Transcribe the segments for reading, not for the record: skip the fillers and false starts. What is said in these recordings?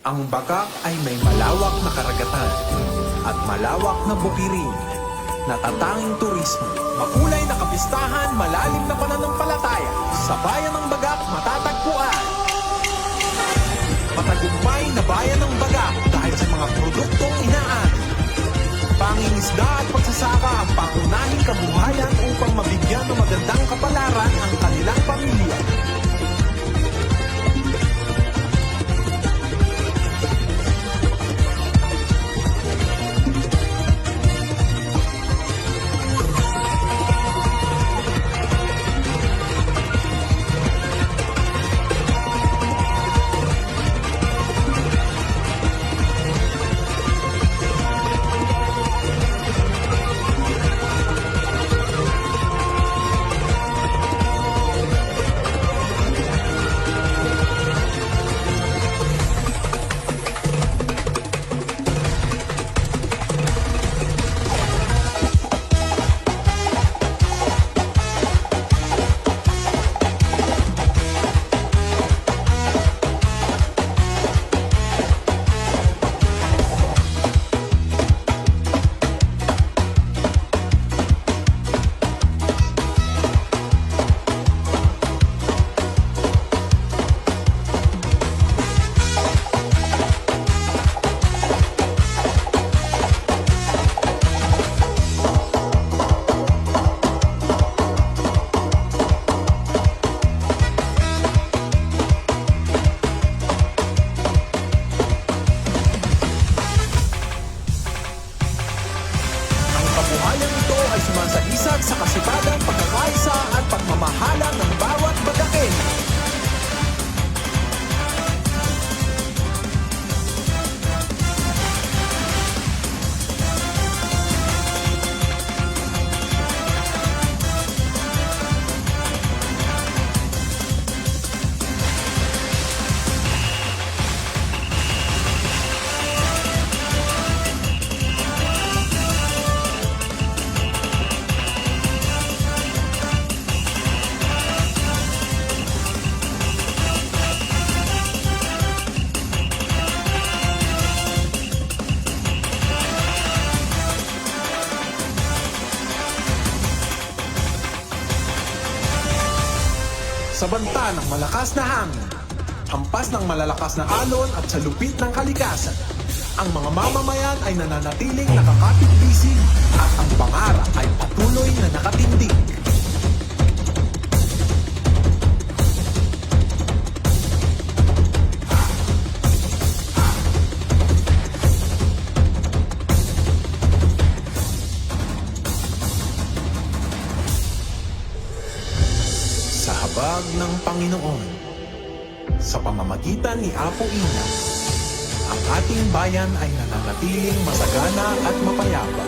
Ang Bagak ay may malawak na karagatan at malawak na bukirin, natatanging turismo, makulay na kapistahan, malalim na pananampalataya. Sa bayan ng Bagak matatagpuan. Matagumpay na bayan ng Bagak dahil sa mga produktong inaani. Pangingisda at pagsasaka ang pangunahing kabuhayan upang mabigyan ng magandang kapalaran ang kanilang pamilya. Kabuhayan ito ay sumasagisag sa kasipagan, pagkakaisa at pagmamahalan ng bawat Bagaken. Sa banta ng malakas na hangin, hampas ng malalakas na alon at sa lupit ng kalikasan, ang mga mamamayan ay nananatiling nakakapit-bisig at ang pangarap ay patuloy na nakatindig. Sa habag ng Panginoon, sa pamamagitan ni Apo Ina, ang ating bayan ay nananatiling masagana at mapayapa.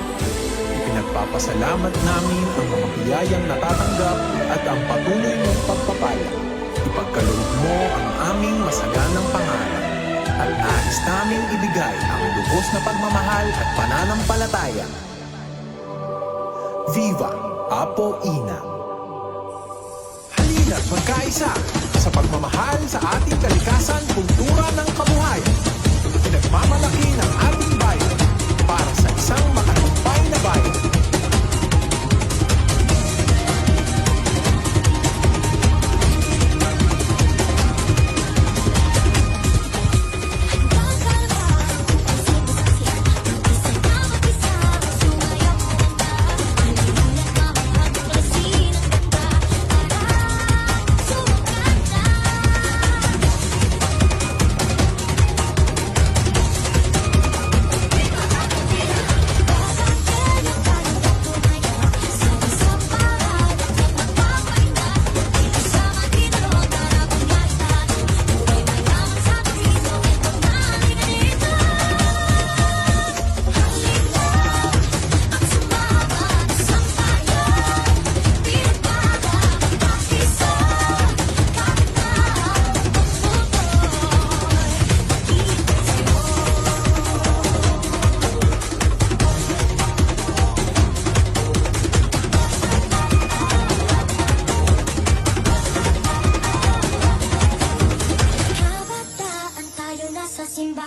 Ipinagpapasalamat namin ang mga biyayang natatanggap at ang patuloy ng pagpapala. Ipagkaloob mo ang aming masaganang pangarap at nais naming ibigay ang lubos na pagmamahal at pananampalataya. Viva Apo Ina! At magkaisa sa pagmamahal sa ating kalikasan, kultura ng kabuhayan. Pinagmamalaki ng ating bayan para sa isang matagumpay na bayan.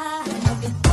Maganda